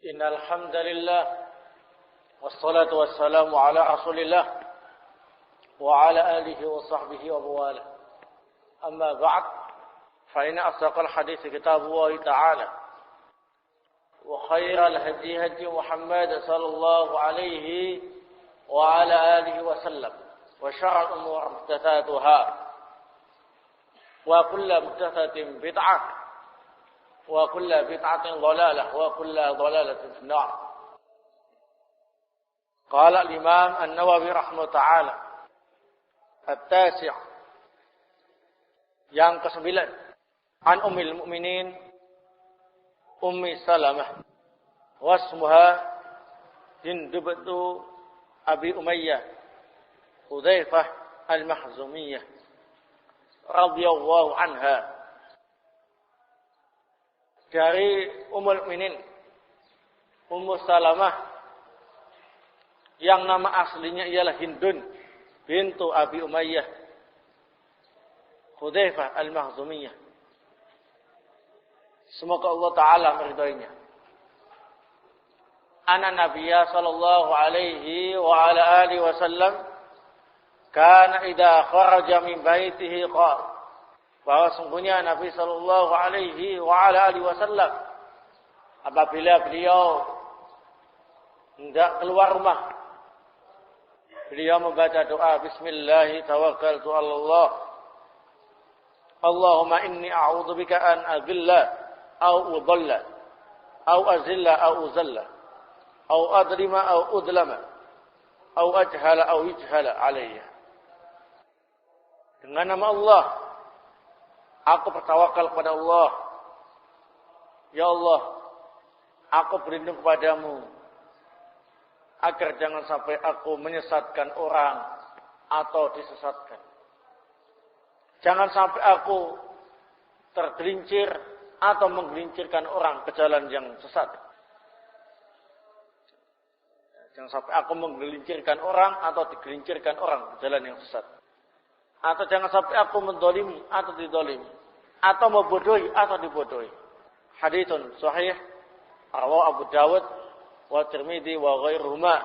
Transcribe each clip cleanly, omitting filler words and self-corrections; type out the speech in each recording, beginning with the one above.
Innal hamdalillah wassalatu wassalamu ala Rasulillah wa ala alihi wa sahbihi wa mawala. Amma ba'd, fa inna asdaqal hadithi kitabullah ta'ala wa khairal hadi hadi Muhammad sallallahu alaihi wa ala alihi wa sallam wa syarrul umur muhdatsatuha wa kullu muhdatsatin bid'ah wa kullu bid'atin dhalalah wa kullu dhalalatin fin nar. Qala al-Imam An-Nawawi rahimahullah ta'ala at-tasi' yang ke-9 an ummil mu'minin Ummi Salamah wasmuha Hindu bintu Abi Umayyah Hudzaifah al-Makhzumiyah radhiyallahu anha. Dari Ummul Mukminin Ummu Salamah yang nama aslinya ialah Hindun bintu Abi Umayyah Hudzaifah al-Makhzumiyah. Semoga Allah Ta'ala meridainya. Anna Nabiyya sallallahu alaihi wa ala alihi wasallam kana idza kharaja min baitihi qala, bahwa sungguhnya Nabi sallallahu alaihi wa ala alihi wasallam apabila beliau hendak keluar rumah, beliau membaca doa bismillah tawakkaltu 'ala Allah. Allahumma inni a'udzubika an adilla aw udalla aw azilla aw uzalla aw adrima aw udlama aw ajhala aw yujhala alayya. Dengan nama Allah aku bertawakal kepada Allah. Ya Allah, aku berlindung kepadamu agar jangan sampai aku menyesatkan orang atau disesatkan. Jangan sampai aku tergelincir atau menggelincirkan orang ke jalan yang sesat. Jangan sampai aku menggelincirkan orang atau digelincirkan orang ke jalan yang sesat. Atau jangan sampai aku mendolimi atau didolimi, atau membodohi atau dibodohi. Haditsun sahih rawahu Abu Dawud wa Tirmidzi wa ghairuhuma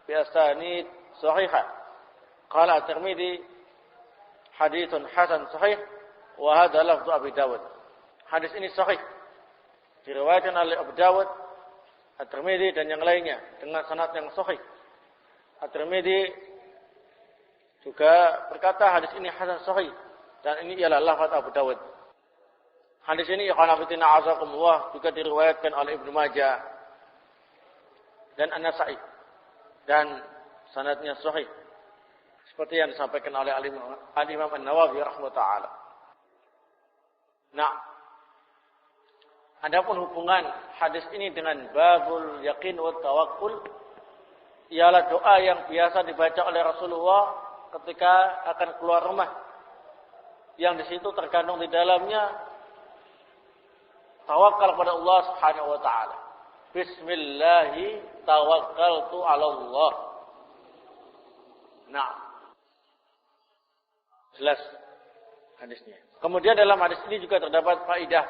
bi asanid sahihah. Qala Tirmidzi haditsun hasan sahih wa hadha lafdhu Abi Dawud. Hadis ini sahih diriwayatkan oleh Abu Dawud, At-Tirmidzi dan yang lainnya dengan sanad yang sahih. At-Tirmidzi juga berkata hadis ini hasan sahih dan ini ialah lafaz Abu Dawud. Hadis ini ikhwan fillah azakumullah juga diriwayatkan oleh Ibnu Majah dan An-Nasa'i dan sanadnya sahih seperti yang disampaikan oleh Al-Imam An-Nawawi rahimahullah taala. Nah, adapun hubungan hadis ini dengan babul yaqin wa tawakkul ialah doa yang biasa dibaca oleh Rasulullah ketika akan keluar rumah, yang di situ terkandung di dalamnya tawakal kepada Allah Subhanahu wa taala. Bismillah tawakkaltu 'ala Allah. Nah, jelas hadisnya. Kemudian dalam hadis ini juga terdapat faedah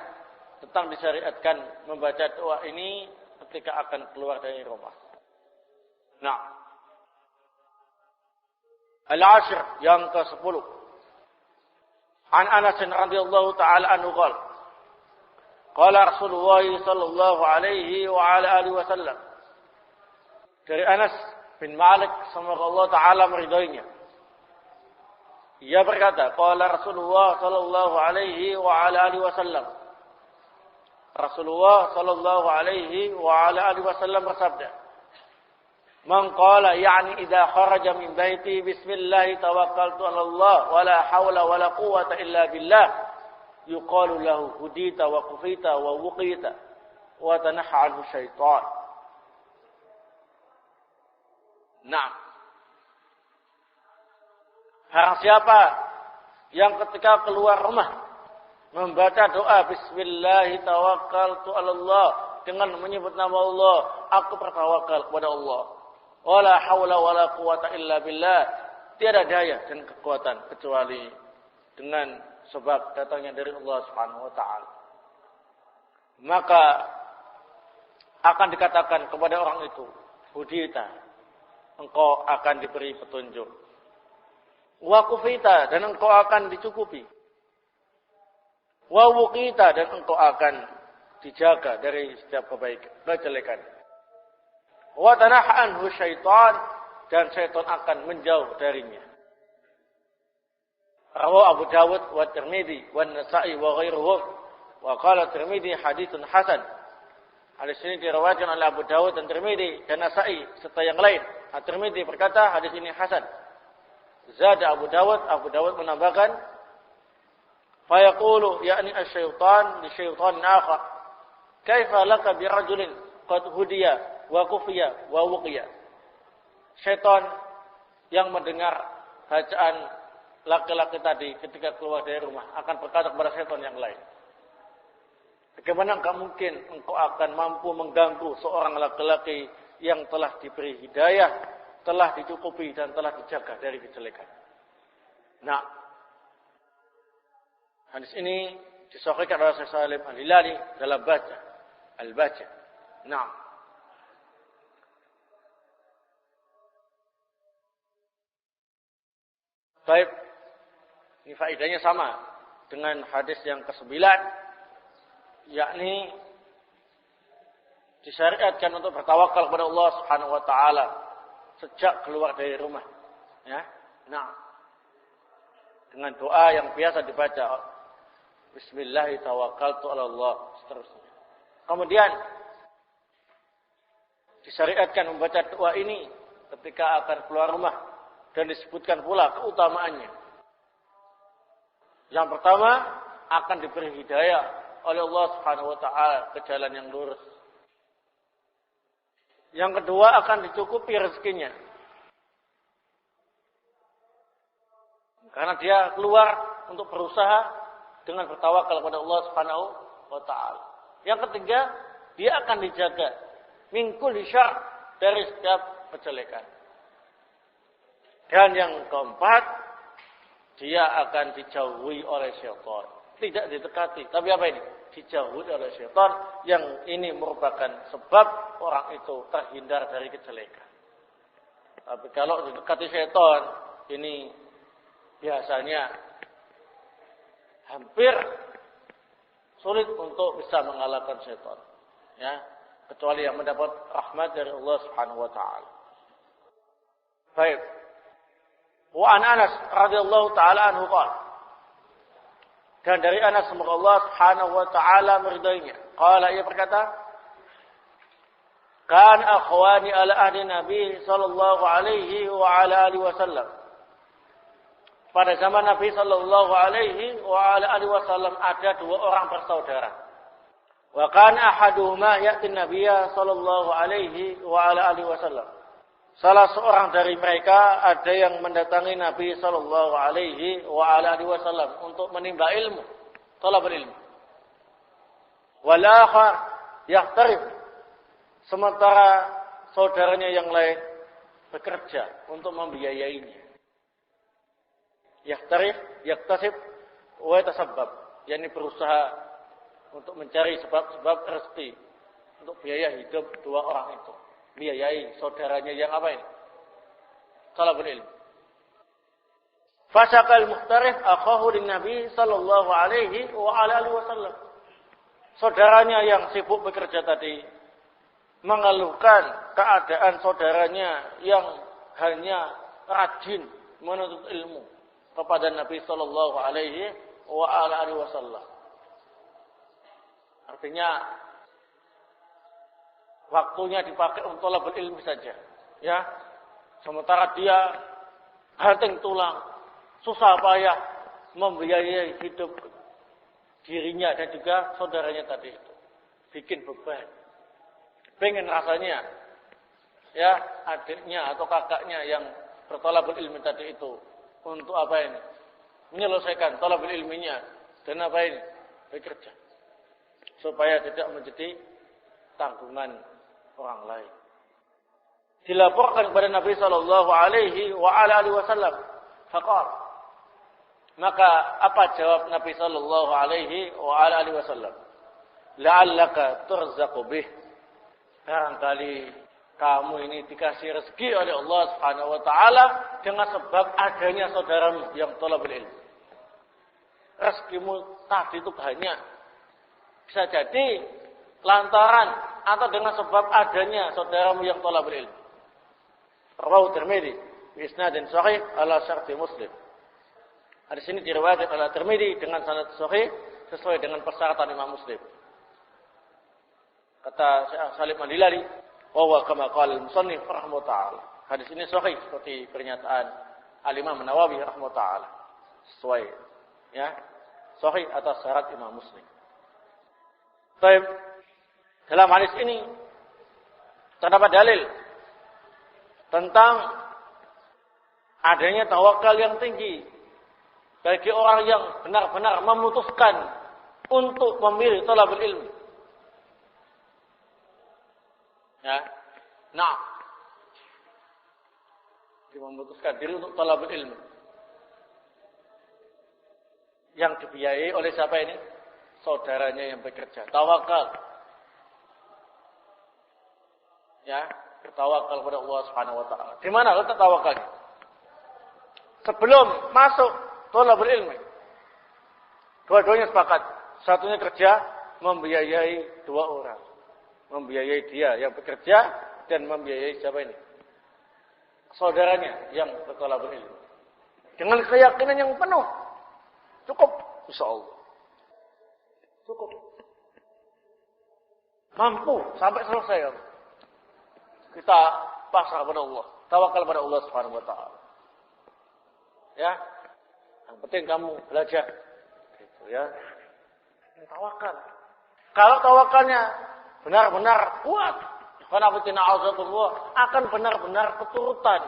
tentang disyariatkan membaca doa ini ketika akan keluar dari rumah. Nah, Al-Ashir yang ke-10. An Anas radhiyallahu ta'ala anhu qala qala Rasulullah sallallahu alaihi wa ala alihi wasallam. Dari Anas bin Malik semoga Allah taala meridainya. Ia berkata, qala Rasulullah sallallahu alaihi wa ala alihi wasallam. Rasulullah sallallahu alaihi wa ala alihi wasallam bersabda, man qala yani idza kharaja min baiti bismillah tawakkaltu 'ala Allah wa la haula wa la quwwata illa billah yuqalu lahu hudita wa kufita wa wuqita wa tanaha 'anhu syaitan. Nah, barang siapa yang ketika keluar rumah membaca doa bismillah tawakkaltu 'ala Allah dengan menyebut nama Allah, aku bertawakal kepada Allah. Wala haula wala quwata illa billah, tiada daya dan kekuatan kecuali dengan sebab datangnya dari Allah Subhanahu wa taala. Maka akan dikatakan kepada orang itu, hudita, engkau akan diberi petunjuk. Wa kufita, dan engkau akan dicukupi. Wa wuqita, dan engkau akan dijaga dari setiap kejelekan. Wa tanaha anhu syaitan, dan syaitan akan menjauh darinya. Rawahu Abu Dawud wa Tirmidzi wa Nasa'i wa ghairuhum. Wa qala Tirmidzi haditsun hasan. Hadis ini diriwayatkan oleh Abu Dawud dan Tirmidzi dan Nasa'i serta yang lain. At-Tirmidzi berkata hadis ini hasan. Zada Abu Dawud menambahkan, fa yaqulu ya'ni asy-syaitan li syaitan akhar, kaifa laka bi rajulin qad hudiya wa kufiya wa wuqiya. Syaitan yang mendengar bacaan laki-laki tadi ketika keluar dari rumah akan berkata kepada syaitan yang lain, bagaimana enggak mungkin engkau akan mampu mengganggu seorang laki-laki yang telah diberi hidayah, telah dicukupi dan telah dijaga dari kejelekan. Nah, hadis ini disahihkan oleh Syekh Salim Al-Hilali dalam Al-Baca. Nah, baik, ini faedahnya sama dengan hadis yang ke-9, yakni disyariatkan untuk bertawakal kepada Allah Subhanahu wa taala sejak keluar dari rumah, ya. Nah, dengan doa yang biasa dibaca, bismillah tawakkaltu 'ala Allah, seterusnya. Kemudian disyariatkan membaca doa ini ketika akan keluar rumah dan disebutkan pula keutamaannya. Yang pertama, akan diberi hidayah oleh Allah Subhanahu wa taala ke jalan yang lurus. Yang kedua, akan dicukupi rezekinya. Karena dia keluar untuk berusaha dengan bertawakal kepada Allah Subhanahu wa taala. Yang ketiga, dia akan dijaga min kulli syarr, dari setiap kejelekan. Dan yang keempat, dia akan dijauhi oleh syaitan. Tidak didekati, tapi apa ini? Dijauhi oleh syaitan, yang ini merupakan sebab orang itu terhindar dari kejelekan. Tapi kalau didekati syaitan, ini biasanya hampir sulit untuk bisa mengalahkan syaitan, ya, kecuali yang mendapat rahmat dari Allah Subhanahu wa taala. Baik. Wa an Anas radhiyallahu taala anhu qala, dan dari Anas semoga Allah Subhanahu wa taala meridainya, qala, ia berkata, kan akhwani ala ahdi Nabi sallallahu alaihi wa ala alihi wasallam. Pada zaman Nabi sallallahu alaihi wa ala alihi wasallam ada dua orang bersaudara. Wa kana ahaduhuma ya'ti Nabiyya sallallahu alaihi wa ala alihi wasallam. Salah seorang dari mereka ada yang mendatangi Nabi sallallahu alaihi wa ala alihi wasallam untuk menimba ilmu, talabul ilmu. Wal akhar yahtarif, sementara saudaranya yang lain bekerja untuk membiayainya. Yahtarif, yaktasib, wa yatasabbab, yakni berusaha untuk mencari sebab-sebab rezeki untuk biaya hidup dua orang itu, biayai saudaranya yang apa ini? Talabul ilmu. Fasaqal muhtarif akhahu lin Nabi sallallahu alaihi wa ala alihi wasallam. Saudaranya yang sibuk bekerja tadi mengeluhkan keadaan saudaranya yang hanya rajin menuntut ilmu kepada Nabi sallallahu alaihi wa ala alihi wasallam. Artinya waktunya dipakai untuk talabul ilmi saja, ya. Sementara dia banting tulang, susah payah membiayai hidup dirinya dan juga saudaranya tadi itu. Bikin beban. Pengen rasanya, ya, adiknya atau kakaknya yang bertalabul ilmi tadi itu untuk apa ini? Menyelesaikan talabul ilminya dan apa ini? Bekerja. Supaya tidak menjadi tanggungan orang lain. Dilaporkan kepada Nabi sallallahu alaihi wa ala alihi wasallam. Faqal. Maka apa jawab Nabi sallallahu alaihi wa ala alihi wasallam? La'allaka turzaqu bih. barangkali kamu ini dikasih rezeki oleh Allah Subhanahu wa taala dengan sebab adanya saudaramu yang thalabul ilm. Rezekimu tadi itu banyak. Bisa jadi lantaran atau dengan sebab adanya saudaramu yang thalabul ilm. Rawahu Tirmidzi bi isnadin sahih ala syarti Muslim. Hadis ini diriwayatkan oleh Tirmidzi dengan sanad sahih sesuai dengan persyaratan Imam Muslim. Kata Syekh Salim Al-Hilali, wa huwa kama qala al-musannif rahimahullah taala. Hadis ini sahih seperti pernyataan Al-Imam Nawawi rahimahullah taala. Sesuai ya, sahih atas syarat Imam Muslim. Baik. Dalam hadis ini terdapat dalil tentang adanya tawakal yang tinggi bagi orang yang benar-benar memutuskan untuk memilih thalabul ilmi. Ya. Nah, dia memutuskan diri untuk thalabul ilmi. Yang dibiayai oleh siapa ini? Saudaranya yang bekerja. Tawakal. Ya, bertawakal kepada Allah Subhanahu wa taala. Di mana letak tawakalnya? Sebelum masuk thalabul ilmi, dua-duanya sepakat. Satunya kerja membiayai dua orang. Membiayai dia yang bekerja dan membiayai siapa ini? Saudaranya yang berthalabul ilmi. Dengan keyakinan yang penuh. Cukup, insyaallah. Cukup. Mampu sampai selesai. Kita pasrah kepada Allah, tawakal pada Allah Subhanahu wa taala. Ya. Yang penting kamu belajar. Gitu ya. Tawakal. Kalau tawakalnya benar-benar kuat, akan benar-benar keturutan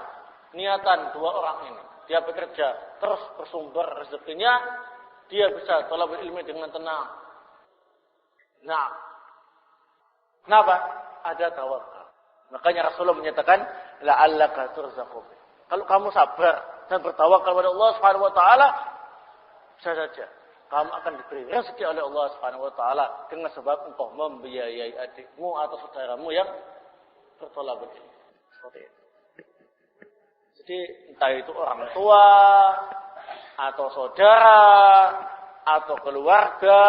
niatan dua orang ini. Dia bekerja, terus bersumber rezekinya, dia bisa thalabul ilmi dengan tenang. Nah, kenapa? Ada tawakal. Makanya Rasulullah menyatakan, la'allaka turzaqu. Kalau kamu sabar dan bertawakal kepada Allah Subhanahu wa taala, bisa saja kamu akan diberi rezeki oleh Allah Subhanahu wa taala dengan sebab engkau membiayai adikmu atau saudaramu yang berthalabul ilmi. Seperti itu. Jadi entah itu orang tua atau saudara atau keluarga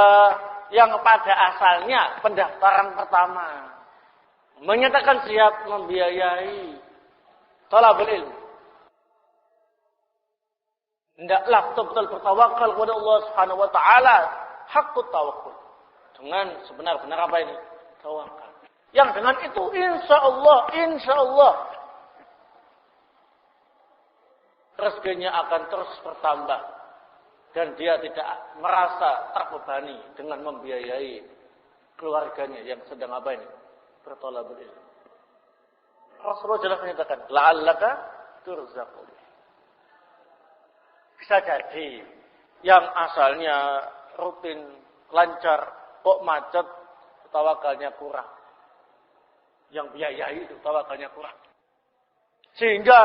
yang pada asalnya pendaftaran pertama menyatakan siap membiayai thalabul ilmi. Hendaklah betul-betul bertawakal kepada Allah Subhanahu wa taala, haqqut tawakkul. Dengan sebenar-benar apa ini? Tawakal. Yang dengan itu insyaallah rezekinya akan terus bertambah dan dia tidak merasa terbebani dengan membiayai keluarganya yang sedang apa ini? Berthalabul ilmi. Rasulullah jelas menyatakan, la'allaka turzaqu. Bisa jadi yang asalnya rutin lancar kok macet, tawakalnya kurang. Yang biayai itu tawakalnya kurang. Sehingga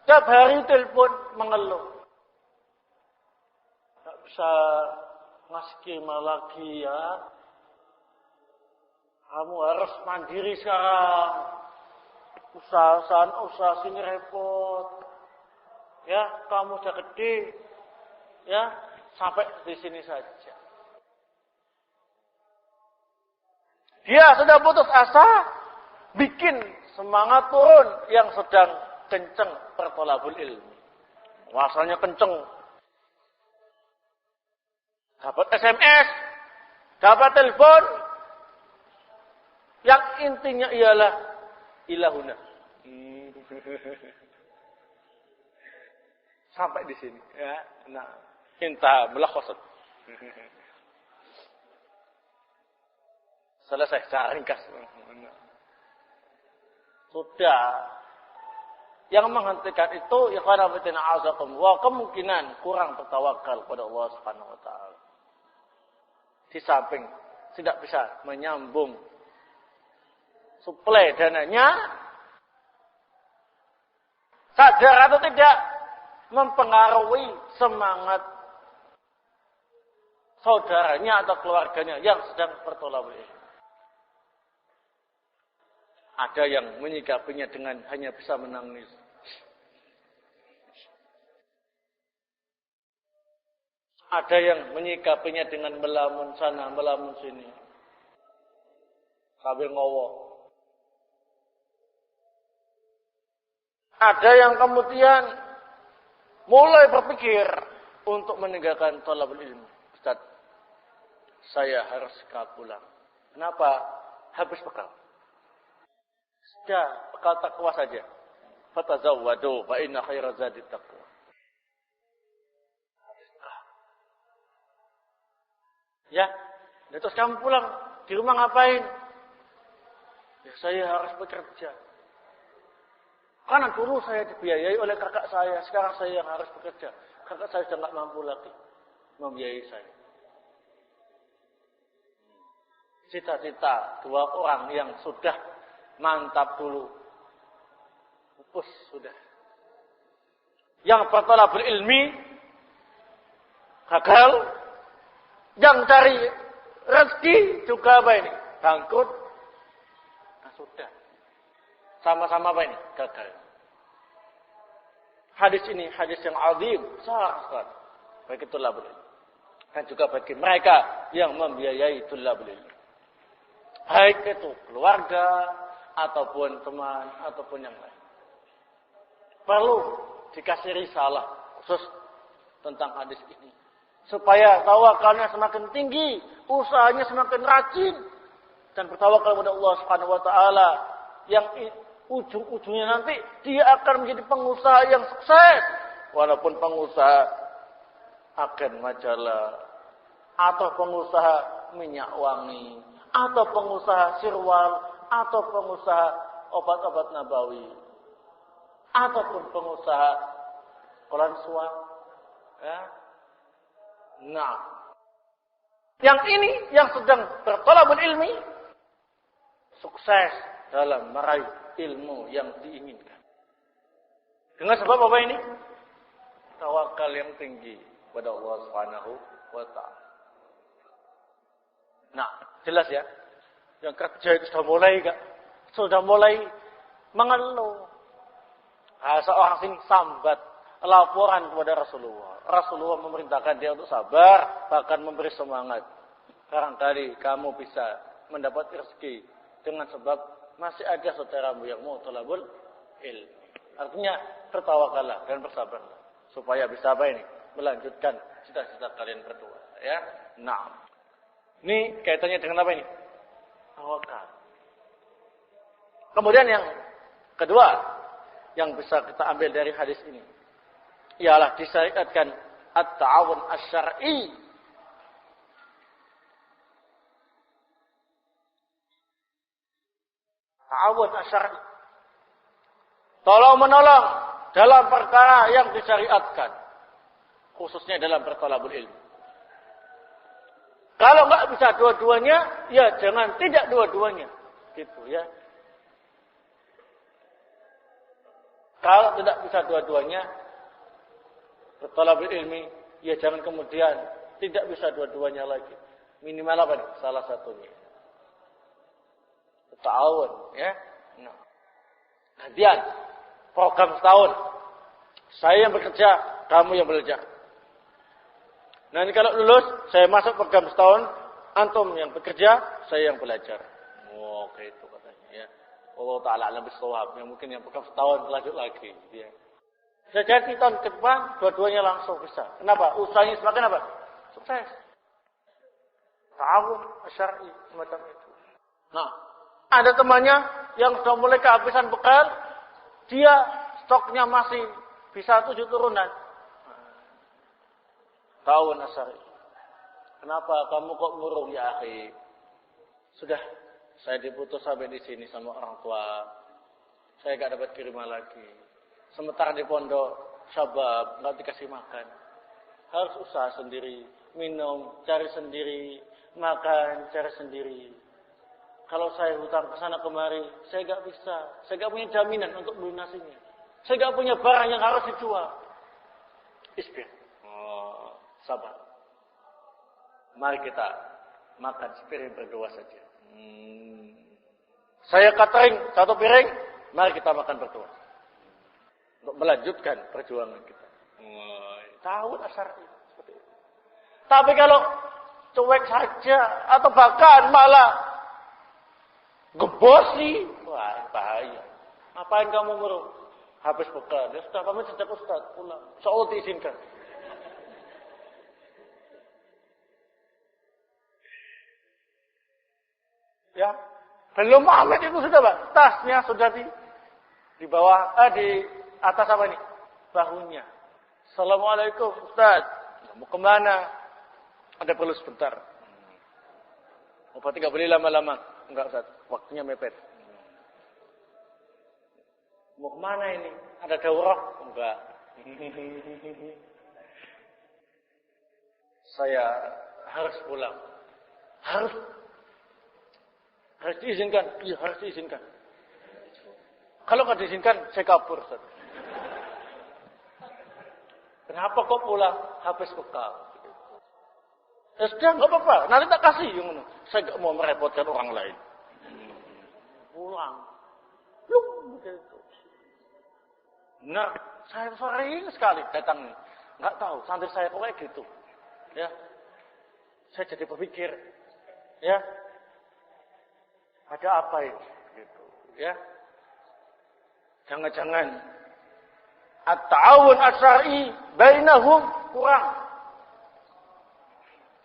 tiap hari telepon mengeluh. Tidak bisa ngasih kima lagi ya. Kamu harus mandiri sekarang. Usaha sini repot. Ya, kamu sudah gede. Ya, sampai di sini saja. Dia sudah putus asa, bikin semangat turun yang sedang kenceng berthalabul ilmi. Asalnya kenceng. Dapat SMS, dapat telepon. Yang intinya ialah ilahuna. Sampai di sini, ya. Nah, inta mulakhasat. Selesai secara ringkas. Sudah. Yang menghentikan itu ikhwan fillah azakumullah, kemungkinan kurang bertawakal kepada Allah Subhanahu wa taala. Di samping tidak bisa menyambung suplai dananya, sadar atau tidak mempengaruhi semangat saudaranya atau keluarganya yang sedang berthalabul ilmi. Ada yang menyikapinya dengan hanya bisa menangis. Ada yang menyikapinya dengan melamun sana, melamun sini. Sambil ngowok. Ada yang kemudian mulai berpikir untuk meninggalkan thalabul ilmi. Ustaz, saya harus pulang. Kenapa? Habis bekal. Sudah, bekal takwa saja. Fatazawwadu fa inna khairaz zadi taqwa. Ya, terus kamu pulang, di rumah ngapain? Ya, saya harus bekerja. Karena dulu saya dibiayai oleh kakak saya, sekarang saya yang harus bekerja. Kakak saya sudah tidak mampu lagi membiayai saya. Cita-cita dua orang yang sudah mantap dulu, pupus sudah. Yang berthalabul ilmi gagal. Yang cari rezeki juga apa ini? Bangkrut. Nah, sudah. Sama-sama apa ini? Gagal. Hadis ini hadis yang azim, besar. Bagi thalabul ilmi. Dan juga bagi mereka yang membiayai thalabul ilmi. Baik itu keluarga, ataupun teman, ataupun yang lain. Perlu dikasih risalah khusus tentang hadis ini. Supaya tawakalnya semakin tinggi, usahanya semakin rajin, dan bertawakal kepada Allah Subhanahu wa taala, yang ujung-ujungnya nanti dia akan menjadi pengusaha yang sukses. Walaupun pengusaha agen majalah, atau pengusaha minyak wangi, atau pengusaha sirwal, atau pengusaha obat-obat nabawi, ataupun pengusaha kolan suam, ya. Nah, yang ini yang sedang berthalabul ilmi sukses dalam meraih ilmu yang diinginkan. Dengan sebab apa ini? Tawakal yang tinggi pada Allah Subhanahu wa taala. Nah, jelas ya. Yang kerja itu sudah mulai mengeluh. Seorang sini sambat laporan kepada Rasulullah. Rasulullah memerintahkan dia untuk sabar, bahkan memberi semangat. Barangkali kamu bisa mendapat rezeki dengan sebab masih ada saudaramu yang mau thalabul ilmi. Artinya bertawakallah dan bersabarlah supaya bisa apa ini? Melanjutkan cita-cita kalian berdua, ya. Nah. Ini kaitannya dengan apa ini? Tawakal. Kemudian yang kedua yang bisa kita ambil dari hadis ini ialah disyariatkan at-ta'awun asy-syar'i. Ta'awun asy-syar'i. Tolong menolong dalam perkara yang disyariatkan, khususnya dalam berthalabul ilmi. Kalau enggak bisa dua-duanya, ya jangan tidak dua-duanya. Gitu ya. Kalau tidak bisa dua-duanya, berthalabul ilmi, ya jangan kemudian tidak bisa dua-duanya lagi. Minimal apa nih? Salah satunya. Ta'awun, ya. Nah. Gantian, program setahun. Saya yang bekerja, kamu yang belajar. Nanti kalau lulus, saya masuk program setahun, antum yang bekerja, saya yang belajar. Oh, gitu katanya, ya. Allah Ta'ala alam bisawab. Yang mungkin yang program setahun lanjut lagi, ya. Jadi tahun ke depan, dua-duanya langsung bisa. Kenapa? Usahanya semakin apa? Sukses. Ta'awun syar'i semacam itu. Nah, ada temannya yang sudah mulai kehabisan bekal, dia stoknya masih bisa 7 turunan. Ta'awun syar'i. Kenapa kamu kok murung ya akhi? Sudah, saya diputus sampai di sini sama orang tua. Saya enggak dapat kiriman lagi. Sementara di pondok, syabab, nggak dikasih makan. Harus usaha sendiri, minum, cari sendiri, makan, cari sendiri. Kalau saya hutang ke sana kemari, saya nggak bisa. Saya nggak punya jaminan untuk melunasinya. Saya nggak punya barang yang harus dijual. Isbir. Oh, sabar. Mari kita makan sepiring berdua saja. Saya catering 1 piring, mari kita makan berdua. Untuk melanjutkan perjuangan kita. Tahu dasar seperti itu. Tapi kalau cuek saja atau bahkan malah gebosi, wah bahaya. Ngapain kamu ngurus? Habis bekal. Ya sudah, pamit sejak Ustaz pulang. Insyaallah diizinkan. Ya, belum pamit itu sudah, Pak. Tasnya sudah di bawah, di atas apa ini? Bahunya. Assalamualaikum, Ustaz. Mau kemana? Ada perlu sebentar. Berarti nggak boleh lama-lama. Enggak, Ustaz. Waktunya mepet. Mau kemana ini? Ada daurah? Enggak. Saya harus pulang. Harus diizinkan? Iya, harus diizinkan. Kalau nggak diizinkan, saya kabur, Ustaz. Kenapa kok pulang? Habis bekal. Ya sudah, nggak apa-apa. Nanti tak kasih. Saya nggak mau merepotkan orang lain. Pulang. Begitu. Nah, saya sering sekali datang. Nggak tahu, santri saya kok kayak gitu. Ya, saya jadi berpikir, ya, ada apa ini? Gitu, ya. Jangan-jangan at-ta'awun asy-syar'i bainahum kurang.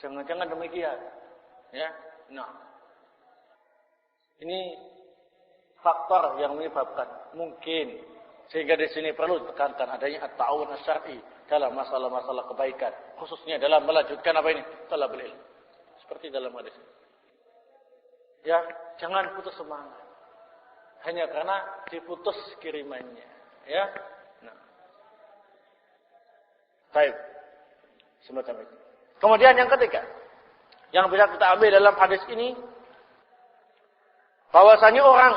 Jangan-jangan demikian. Ya. Nah. Ini faktor yang menyebabkan mungkin sehingga di sini perlu ditekankan adanya at-ta'awun asy-syar'i dalam masalah-masalah kebaikan, khususnya dalam melanjutkan apa ini? Thalabul ilm. Seperti dalam hadis. Ya, jangan putus semangat. Hanya karena diputus kirimannya, ya. Nah. Baik. Semacam itu. Kemudian yang ketiga, yang bisa kita ambil dalam hadis ini, bahwasanya orang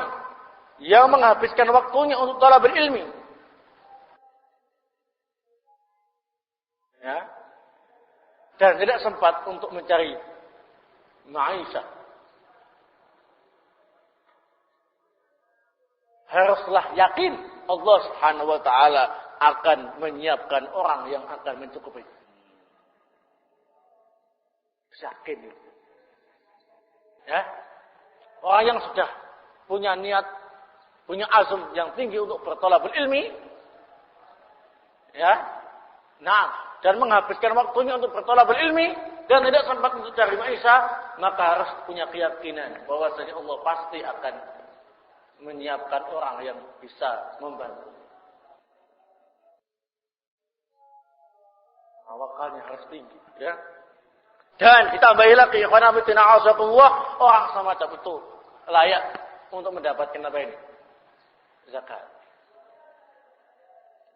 yang menghabiskan waktunya untuk thalabul ilmi, ya, dan tidak sempat untuk mencari ma'isyah, haruslah yakin Allah Subhanahu wa taala akan menyiapkan orang yang akan mencukupi. Yakin. Ya. Orang yang sudah punya niat, punya azm yang tinggi untuk berthalabul ilmi, ya. Nah, dan menghabiskan waktunya untuk berthalabul ilmi dan tidak sempat untuk cari ma'isyah, maka harus punya keyakinan bahwasanya Allah pasti akan menyiapkan orang yang bisa membantu. Tawakalnya harus tinggi, ya. Dan ditambahi lagi, ikhwan fillah azakumullah, orang semacam itu layak untuk mendapatkan apa ini? Zakat.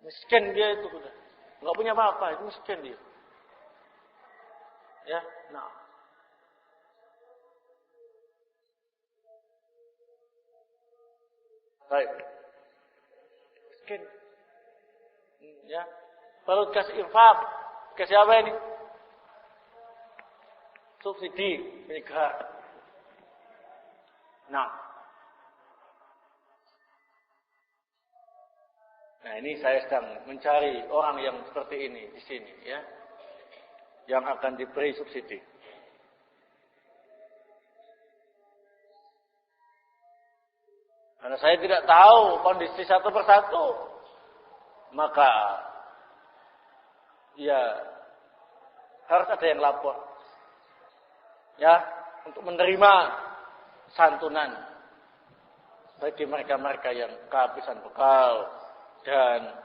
Miskin dia itu sudah, enggak punya apa-apa, itu miskin dia. Ya, nah. Baik. Miskin. Ya. Perlu kasih infak. Kasih apa ini? Subsidi negara. Nah, ini saya sedang mencari orang yang seperti ini di sini, ya, yang akan diberi subsidi. Karena saya tidak tahu kondisi satu persatu, maka ya harus ada yang lapor. Ya, untuk menerima santunan bagi mereka-mereka yang kehabisan bekal dan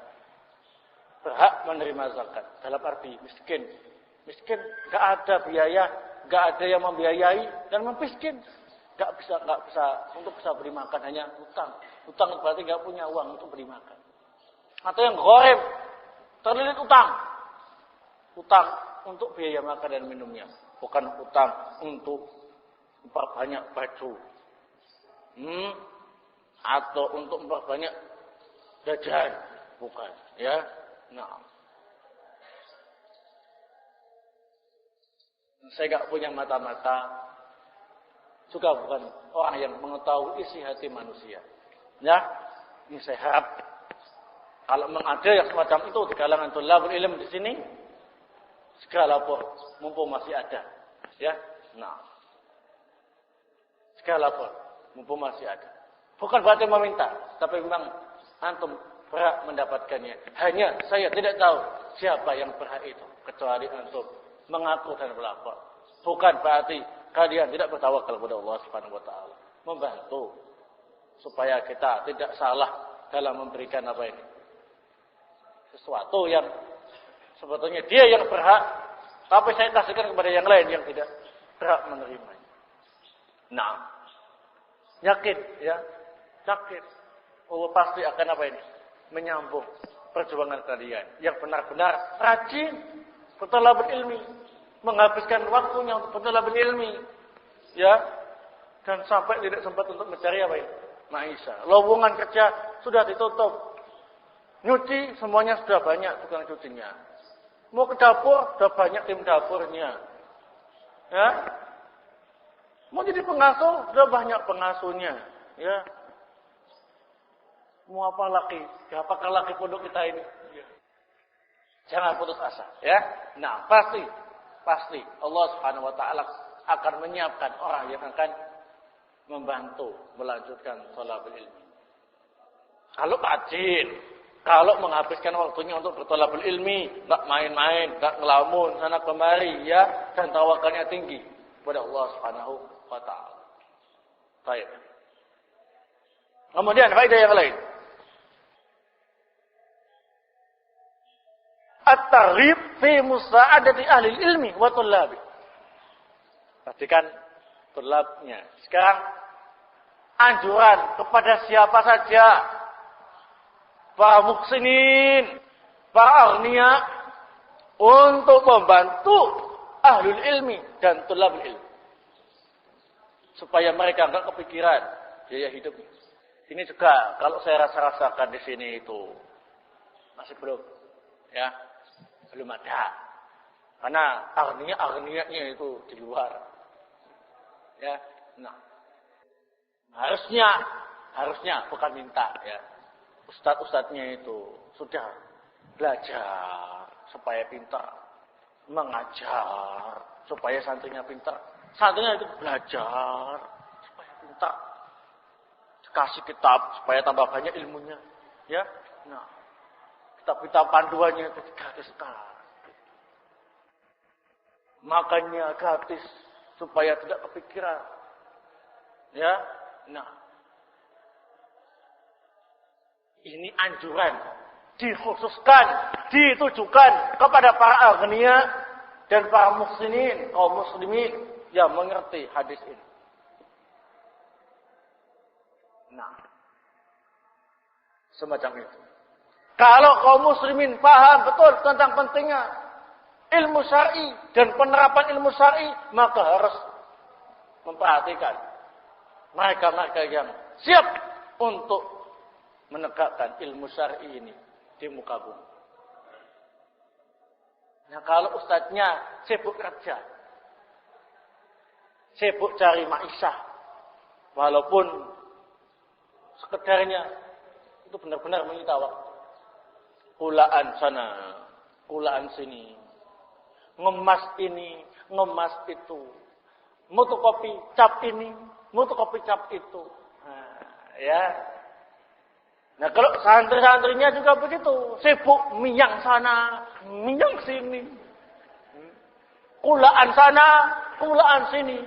berhak menerima zakat. Dalam arti miskin. Miskin, nggak ada biaya, nggak ada yang membiayai dan miskin. Nggak bisa untuk bisa beri makan, hanya hutang. Hutang berarti nggak punya uang untuk beri makan. Atau yang gharib, terlilit utang. Utang untuk biaya makan dan minumnya. Bukan utang untuk memperbanyak baju. Atau untuk memperbanyak jajan. Bukan. Ya. Nah. Saya gak punya mata-mata. juga bukan orang yang mengetahui isi hati manusia. Ya, ini saya harap kalau memang ada yang semacam itu di kalangan thalabul ilm di sini, segala lapor, mumpung masih ada. Ya, nah, segala lapor, mumpung masih ada. Bukan berarti meminta, tapi memang antum berhak mendapatkannya. Hanya saya tidak tahu siapa yang berhak itu, kecuali antum mengaku dan melapor. Bukan berarti kalian tidak bertawakal kepada Allah Subhanahu wa taala, membantu supaya kita tidak salah dalam memberikan apa ini, sesuatu yang sebetulnya dia yang berhak, tapi saya kasihkan kepada yang lain yang tidak berhak menerimanya. Nah, yakin ya, yakin Allah pasti akan apa ini, menyambung perjuangan kalian yang benar-benar rajin berthalabul ilmi, menghabiskan waktunya untuk berthalabul ilmi, ya, dan sampai tidak sempat untuk mencari apa ini, maisha. Lowongan kerja sudah ditutup, nyuci semuanya sudah banyak tukang cucinya, mau ke dapur sudah banyak tim dapurnya, ya, mau jadi pengasuh sudah banyak pengasuhnya, ya, mau apa lagi? Apakah lagi pondok kita ini? Ya. Jangan putus asa, ya. Nah, pasti Allah Subhanahu wa taala akan menyiapkan orang yang akan membantu melanjutkan thalabul ilmi. Kalau rajin, kalau menghabiskan waktunya untuk berthalabul ilmi, enggak main-main, enggak ngelamun sana kemari, ya, dan tawakalnya tinggi kepada Allah Subhanahu wa taala. Baik. Kemudian faedah yang lain. At-targhib fi musa'adati ahli ilmi wa thullabi. Perhatikan thullabnya. Sekarang anjuran kepada siapa saja, para muhsinin, para agniya, untuk membantu ahlul ilmi dan thullabul ilmi, supaya mereka enggak kepikiran biaya hidup. Ini juga kalau saya rasakan di sini itu masih belum, ya, belum ada. Karena agnianya itu di luar. Ya, nah, harusnya bukan minta, ya. Ustadz-ustadznya itu sudah belajar supaya pintar, mengajar supaya santrinya pintar, santrinya itu belajar supaya pintar, kasih kitab supaya tambah banyak ilmunya, ya. Nah, kitab-kitab panduannya itu gratis sekali, makannya gratis supaya tidak kepikiran, ya. Nah, ini anjuran dikhususkan, ditujukan kepada para agniya dan para muhsinin, kaum muslimin yang mengerti hadis ini. Nah, semacam itu. Kalau kaum muslimin paham betul tentang pentingnya ilmu syar'i dan penerapan ilmu syar'i, maka harus memperhatikan mereka-mereka yang siap untuk menegakkan ilmu syar'i ini di muka bumi. Nah, kalau ustadznya sibuk kerja, sibuk cari ma'isyah, walaupun sekedarnya itu benar-benar menyita waktu. Kulaan sana, kulaan sini, ngemas ini, ngemas itu, fotokopi cap ini, fotokopi cap itu. Nah, ya. Nah, kalau santri-santrinya juga begitu, sibuk minyang sana, minyang sini. Kulaan sana, kulaan sini.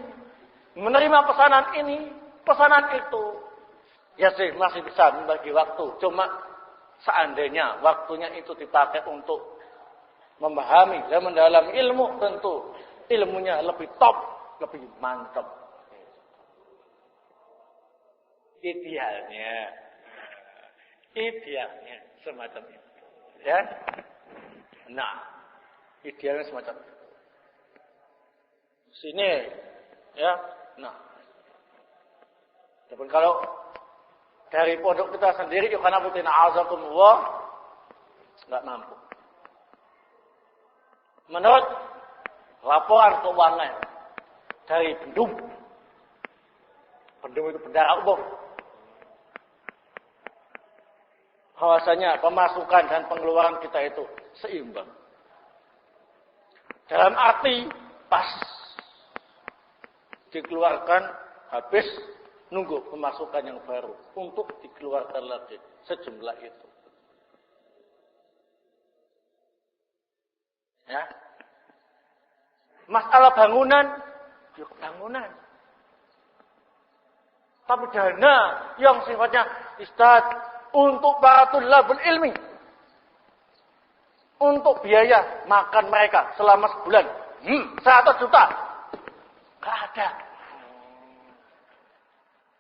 Menerima pesanan ini, pesanan itu. Ya sih, masih bisa membagi waktu. Cuma seandainya waktunya itu dipakai untuk memahami dan mendalami ilmu, tentu ilmunya lebih top, lebih mantap. Idealnya semacam itu, ya. Nah, idealnya semacam itu. Sini, ya. Nah, tapi kalau dari pondok kita sendiri, karena butina azakumullah, nggak mampu. Menurut laporan keuangan dari Bendum, Bendung itu bendara umum. Bahwasanya pemasukan dan pengeluaran kita itu seimbang. Dalam arti pas dikeluarkan habis nunggu pemasukan yang baru untuk dikeluarkan lagi sejumlah itu. Ya. Masalah bangunan, ya bangunan. Tapi dana yang sifatnya Ustaz untuk para tulabul ilmi, untuk biaya makan mereka selama sebulan, 100 juta, nggak ada.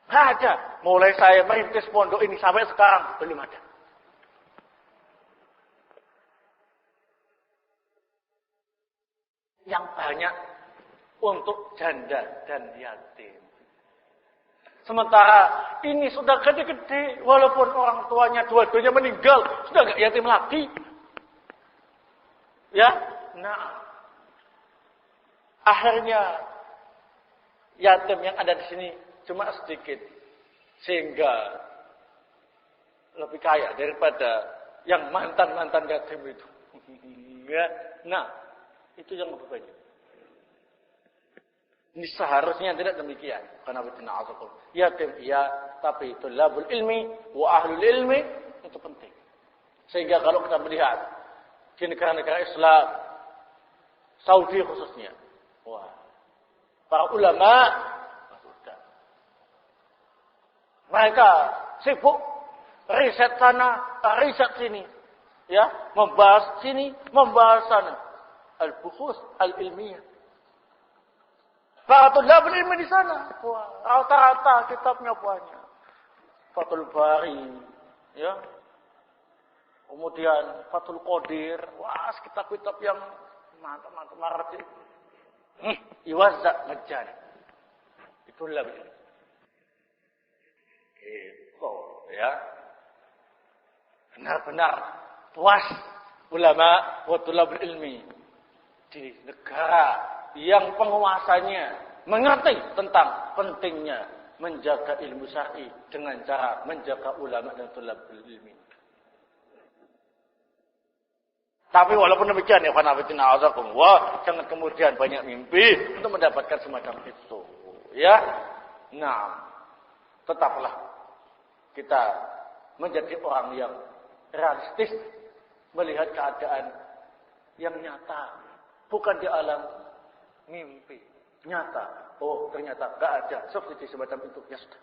Nggak ada. Mulai saya merintis pondok ini sampai sekarang belum ada. Yang banyak untuk janda dan yatim. Sementara ini sudah gede-gede, walaupun orang tuanya dua-duanya meninggal, sudah nggak yatim lagi. Ya, nah, akhirnya yatim yang ada di sini cuma sedikit, sehingga lebih kaya daripada yang mantan-mantan yatim itu. Ya, nah, itu yang lebih banyak. Ini seharusnya tidak demikian. Karena betina azakum. Yatim iya, tapi tulabul ilmi wa ahlul ilmi itu penting. Sehingga kalau kita melihat di negara-negara Islam, Saudi khususnya, wah, para ulama sudah, mereka sibuk riset sana, riset sini, ya, membahas sini, membahas sana, al-bukhus al-ilmiyah. Para tulabul ilmi di sana, wah, rata-rata kitabnya banyak. Fathul Bari, ya. Kemudian Fathul Qadir, wah, kitab-kitab yang mantap-mantap marati. Iwazza Majani. Itulah ilmi. Itu, ya. Benar-benar puas ulama wa tulabul ilmi di negara yang penguasanya mengerti tentang pentingnya menjaga ilmu syar'i dengan cara menjaga ulama dan tulabul ilmi. Tapi walaupun demikian ya khanafitina azakum, wah, jangan kemudian banyak mimpi untuk mendapatkan semacam itu. Ya. Nah, tetaplah kita menjadi orang yang realistis melihat keadaan yang nyata, bukan di alam mimpi nyata. Oh, ternyata enggak ada seperti semacam itu. Ya sudah,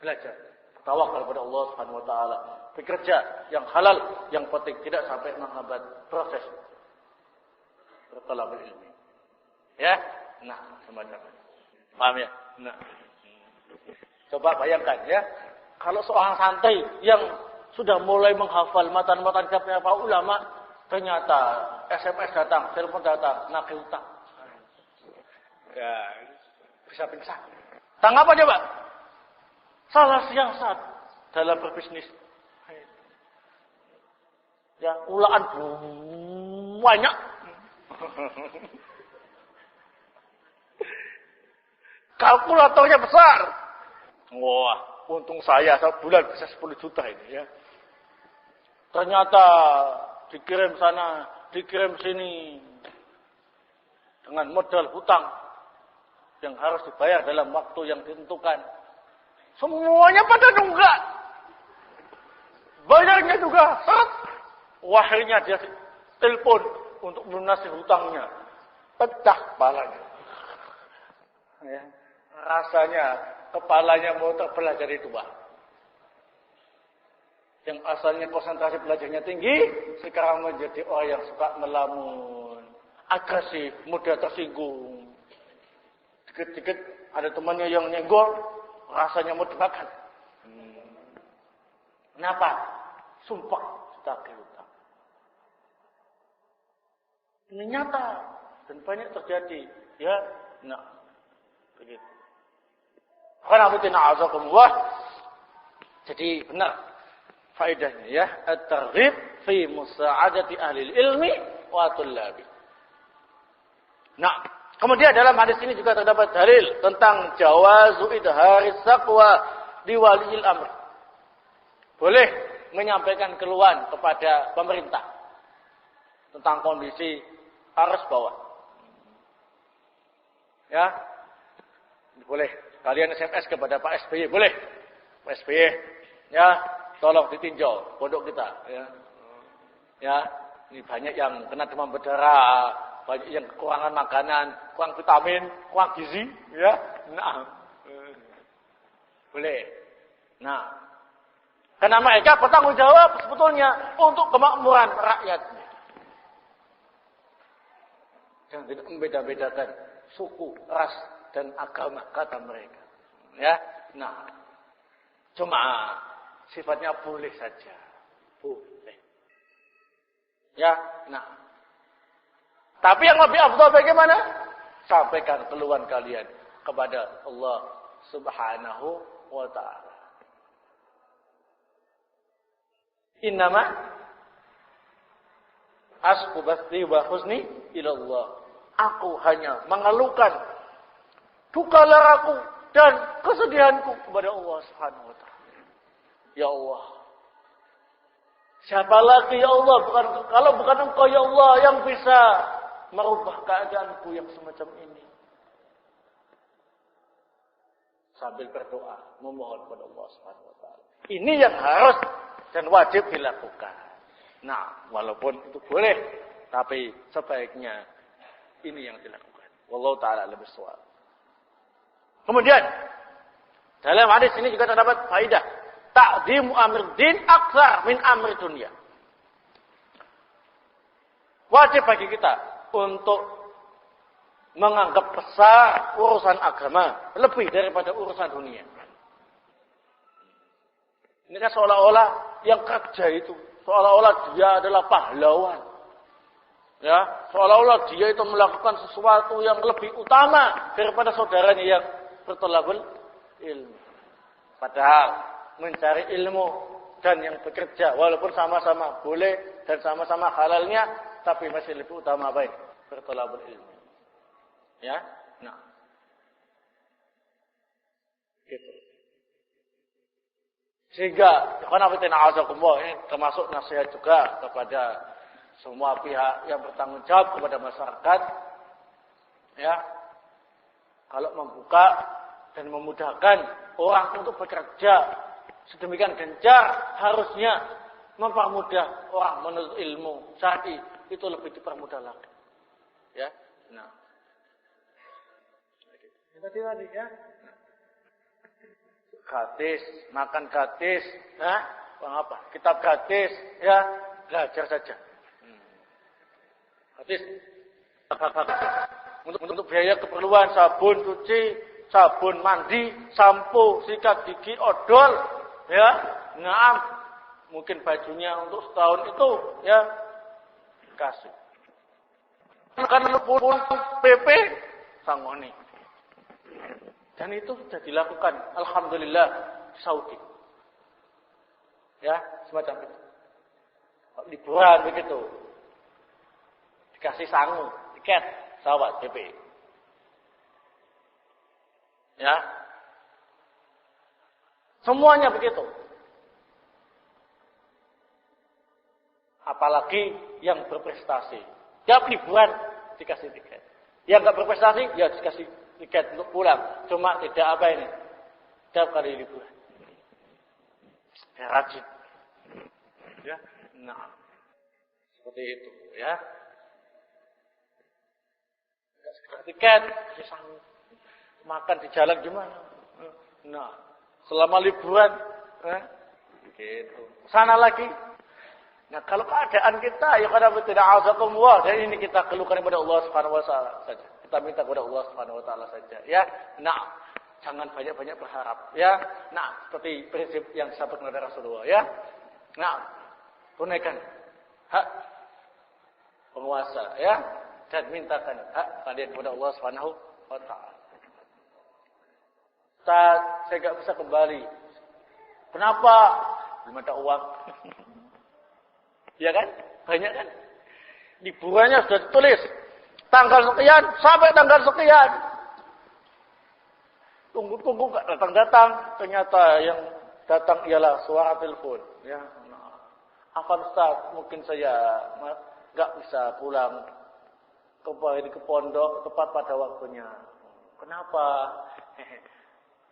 belajar tawakal kepada Allah Subhanahu wa taala, bekerja yang halal, yang penting tidak sampai menghambat proses bertalabul ilmi. Ya, nah, semacam itu. Paham ya? Nah, coba bayangkan ya, kalau seorang santai yang sudah mulai menghafal matan-matan kitabnya para ulama, ternyata SMS datang, telepon datang, nagih utang. Ya, bisa pingsan. Tang apa coba? Salah siasat dalam berbisnis. Ya, ulaan banyak. Kalkulatornya besar. Wah, untung saya sebulan bisa 10 juta ini ya. Ternyata dikirim sana, dikirim sini dengan modal hutang yang harus dibayar dalam waktu yang ditentukan. Semuanya pada nunggak. Bayarnya juga seret. Akhirnya dia telepon untuk melunasi hutangnya. Pecah kepalanya. Ya. Rasanya kepalanya mau terbelah jadi dua. Yang asalnya konsentrasi belajarnya tinggi, sekarang menjadi orang yang suka melamun, agresif, mudah tersinggung. Dikit-dikit ada temannya yang nyenggol, rasanya mau dimakan. Kenapa? Sumpah tagih hutang. Ini nyata dan banyak terjadi, ya. Nah, begitu. Khanafitina azakumullah. Jadi benar faedahnya ya, at-targhib fi musa'adati ahli ilmi wa tullabi. Nah, Kemudian dalam hadis ini juga terdapat dalil tentang jawazu idharis saqwa di waliil amr. Boleh menyampaikan keluhan kepada pemerintah tentang kondisi arus bawah. Ya, boleh. Kalian SMS kepada Pak SBY, boleh. Pak SBY, ya, tolong ditinjau pondok kita. Ya, ini banyak yang kena demam berdarah, banyak yang kekurangan makanan, kurang vitamin, kurang gizi, ya. Nah, boleh. Nah, karena mereka bertanggung jawab sebetulnya untuk kemakmuran rakyatnya. Yang tidak membeda-bedakan suku, ras, dan agama kata mereka. Ya, nah, cuma sifatnya boleh saja, boleh. Ya, nah. Tapi yang lebih afdal bagaimana? Sampaikan keluhan kalian kepada Allah Subhanahu wa Ta'ala. Innama asku basti wa husni ilallah. Aku hanya mengeluhkan duka laraku dan kesedihanku kepada Allah Subhanahu wa Ta'ala. Ya Allah, siapa lagi ya Allah kalau bukan Engkau ya Allah yang bisa merubah keadaanku yang semacam ini. Sambil berdoa memohon kepada Allah Subhanahu wa Ta'ala. Ini yang harus dan wajib dilakukan. Nah, walaupun itu boleh, tapi sebaiknya ini yang dilakukan. Wallahu ta'ala a'lam bishawab. Kemudian dalam hadis ini juga terdapat faedah ta'zimu amr din aktsar min amr dunia. Wajib bagi kita untuk menganggap besar urusan agama lebih daripada urusan dunia. Ini kan seolah-olah yang kerja itu seolah-olah dia adalah pahlawan. Ya, seolah-olah dia itu melakukan sesuatu yang lebih utama daripada saudaranya yang bertolabul ilmu. Padahal mencari ilmu dan yang bekerja walaupun sama-sama boleh dan sama-sama halalnya, tapi masih lebih utama baik bertolabul ilmu. Ya, nah, gitu. Sehingga, ini termasuk nasihat juga kepada semua pihak yang bertanggung jawab kepada masyarakat, ya, kalau membuka dan memudahkan orang untuk bekerja sedemikian gencar, harusnya mempermudah orang menuntut ilmu syar'i itu lebih dipermudah lagi. Ya, nah, tadi ya, gratis, makan gratis, ya, apa? Kitab gratis, ya, belajar saja. Gratis. Untuk biaya keperluan sabun cuci, sabun mandi, sampo, sikat gigi, odol, ya, naam, mungkin bajunya untuk setahun itu, ya, kasih. Kan pun PP sangoni. Dan itu sudah dilakukan, alhamdulillah, di Saudi. Ya, semacam itu. Liburan begitu. Dikasih sangu, tiket, pesawat, PP. Ya. Semuanya begitu. Apalagi yang berprestasi. Tiap liburan dikasih tiket. Yang enggak berprestasi, ya dikasih tiket untuk pulang. Cuma tidak apa ini. Tiap kali liburan. Ya, rajin. Ya. Nah. Seperti itu, ya. Tiket, disanggup. Makan di jalan gimana? Nah, selama liburan, gitu. Sana lagi. Nah, kalau keadaan kita, ya karena tidak azakumullah, dan ini kita keluhkan kepada Allah Subhanahu wa Ta'ala saja. Kita minta kepada Allah Subhanahu wa Ta'ala saja. Ya, nah, jangan banyak-banyak berharap. Ya, nah, seperti prinsip yang disampaikan oleh Rasulullah. Ya, nah, tunaikan hak penguasa. Ya. Dan mintakan hak kalian kepada Allah Subhanahu wa Ta'ala. Saya enggak bisa kembali. Kenapa? Belum ada uang. Ya kan? Banyak kan? Liburannya sudah ditulis. Tanggal sekian sampai tanggal sekian. Tunggu gak datang-datang. Ternyata yang datang ialah suara telepon. Ya, Afan Ustaz, mungkin saya nggak bisa pulang ke pondok tepat pada waktunya. Kenapa?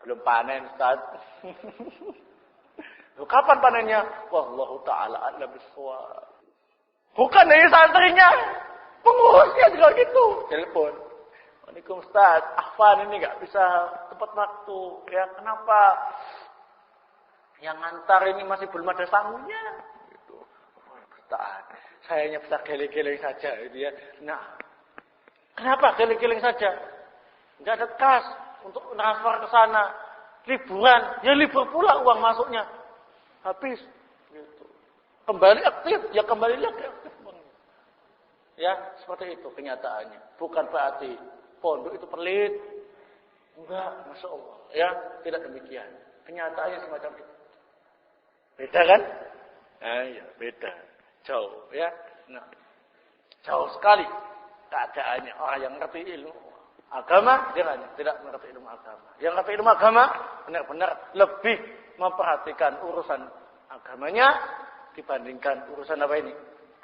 Belum panen, Ustaz. Kapan panennya? Wallahu ta'ala a'lam bishawab. Bukan dari santrinya, pengurusnya juga gitu. Telepon. Waalaikumsalam Ustaz, Afan ini nggak bisa tepat waktu. Ya, kenapa? Yang ngantar ini masih belum ada sangunya. Gitu. Ustaz, sayanya bisa geleng-geleng saja. Gitu ya. Nah, kenapa geleng-geleng saja? Nggak ada kas untuk transfer ke sana. Liburan, ya libur pula uang masuknya. Habis. Gitu. Kembali aktif, ya kembali lagi aktif. Ya, seperti itu kenyataannya. Bukan berarti pondok itu pelit. Enggak, Masya Allah. Ya, tidak demikian. Kenyataannya semacam itu. Beda kan? Nah, ya, beda. Jauh, ya. Nah, jauh sekali keadaannya. Orang yang ngerti ilmu agama, dia tidak mengerti ilmu agama. Yang ngerti ilmu agama, benar-benar lebih memperhatikan urusan agamanya dibandingkan urusan apa ini?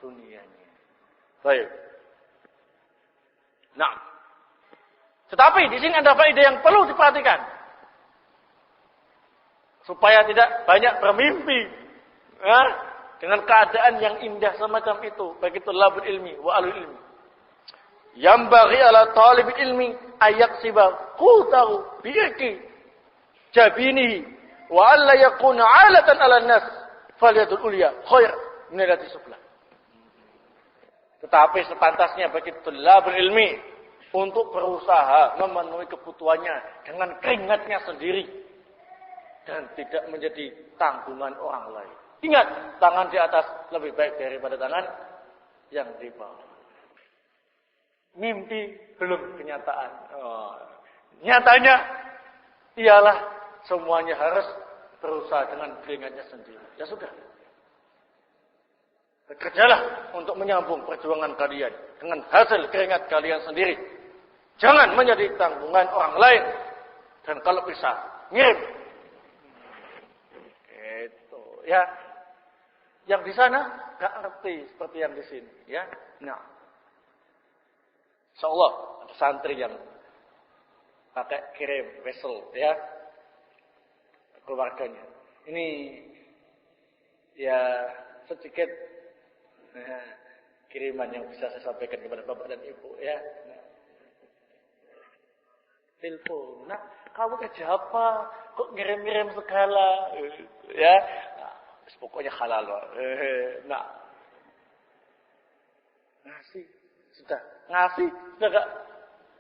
Dunianya. Baik. Nah, tetapi di sini ada faedah yang perlu diperhatikan supaya tidak banyak bermimpi dengan keadaan yang indah semacam itu bagi thalabul ilmi wa alul ilmi. Yambaghi ala talibil ilmi ayaksiba qutahu bi'iki jabinihi wa alla yakuna 'alatan 'ala an-nas falyadul ulya khair min allati sufla. Tetapi sepantasnya bagi thalabul ilmi untuk berusaha memenuhi kebutuhannya dengan keringatnya sendiri dan tidak menjadi tanggungan orang lain. Ingat, tangan di atas lebih baik daripada tangan yang di bawah. Mimpi belum kenyataan. Nyatanya ialah semuanya harus berusaha dengan keringatnya sendiri. Ya sudah. Bekerjalah untuk menyambung perjuangan kalian dengan hasil keringat kalian sendiri. Jangan menjadi tanggungan orang lain. Dan kalau bisa, ngirim. Itu ya. Yang di sana gak ngerti seperti yang di sini, ya. Nah, insyaallah ada santri yang pakai kirim wesel, ya, keluarganya. Ini ya sedikit kiriman yang bisa saya sampaikan kepada bapak dan ibu, ya. Nah, telepon, nah, kamu kerja apa? Kok ngirim-ngirim segala, ya? Pokoknya halal. Nah, ngasih sudah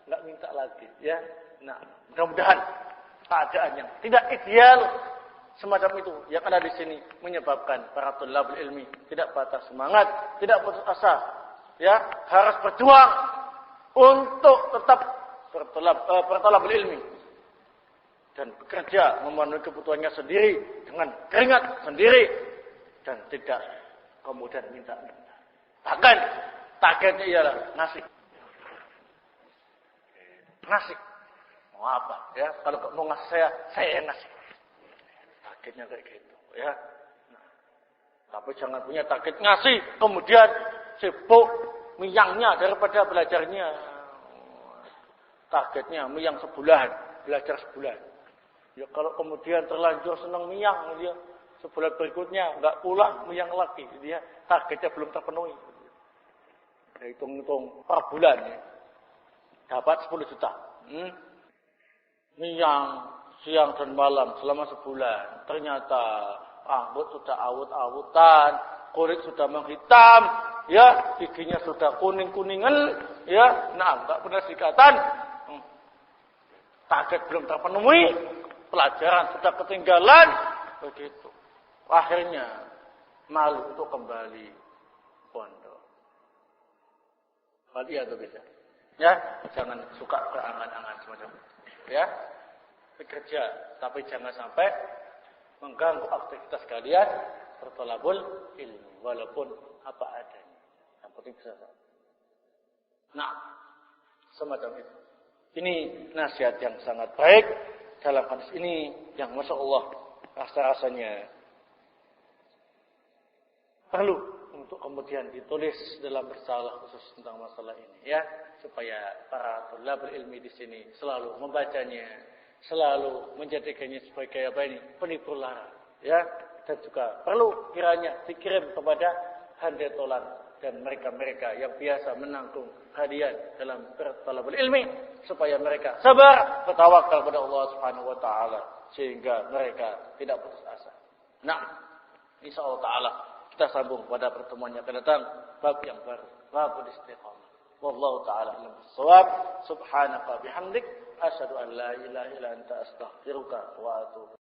nggak minta lagi, ya. Nah, mudah-mudahan keadaan yang tidak ideal semacam itu yang ada di sini menyebabkan para thalabul ilmi tidak patah semangat, tidak putus asa, ya, harus berjuang untuk tetap berthalabul ilmi dan bekerja memenuhi kebutuhannya sendiri dengan keringat sendiri dan tidak kemudian minta-minta. Bahkan targetnya ialah ngasih. Ngasih. Mau apa? Ya, kalau mau ngasih saya yang ngasih. Targetnya kayak gitu, ya. Nah, tapi jangan punya target ngasih, kemudian sibuk miyangnya daripada belajarnya. Targetnya miyang sebulan, belajar sebulan. Ya kalau kemudian terlanjur senang miyang, dia sebulan berikutnya nggak pulang miyang lagi, dia targetnya belum terpenuhi. Ya, hitung-hitung per bulan ya, dapat 10 juta. Miyang siang dan malam selama sebulan, ternyata rambut sudah awut-awutan, kulit sudah menghitam, ya giginya sudah kuning-kuningan, ya, nah nggak pernah sikatan. Target belum terpenuhi, pelajaran sudah ketinggalan, begitu. Akhirnya malu untuk kembali pondok. Iya atau bisa? Ya, jangan suka berangan-angan semacam itu. Ya, bekerja, tapi jangan sampai mengganggu aktivitas kalian berthalabul ilmi, walaupun apa adanya. Yang penting bisa. Nah, semacam itu. Ini nasihat yang sangat baik dalam hadis ini yang Masya Allah rasa-rasanya perlu untuk kemudian ditulis dalam risalah khusus tentang masalah ini ya, supaya para thalabul ilmi di sini selalu membacanya, selalu menjadikannya sebagai penipur lara ya, dan juga perlu kiranya dikirim kepada handetolan dan mereka-mereka yang biasa menanggung hadiah dalam thalabul ilmi, supaya mereka sabar bertawakal kepada Allah Subhanahu wa taala sehingga mereka tidak putus asa. Nah, insyaallah taala kita sambung pada pertemuan yang akan datang bab yang baru, bab istiqamah. Wallahu taala alam bissawab. Subhanaka bihamdik asyhadu an la ilaha illa anta astaghfiruka wa atubu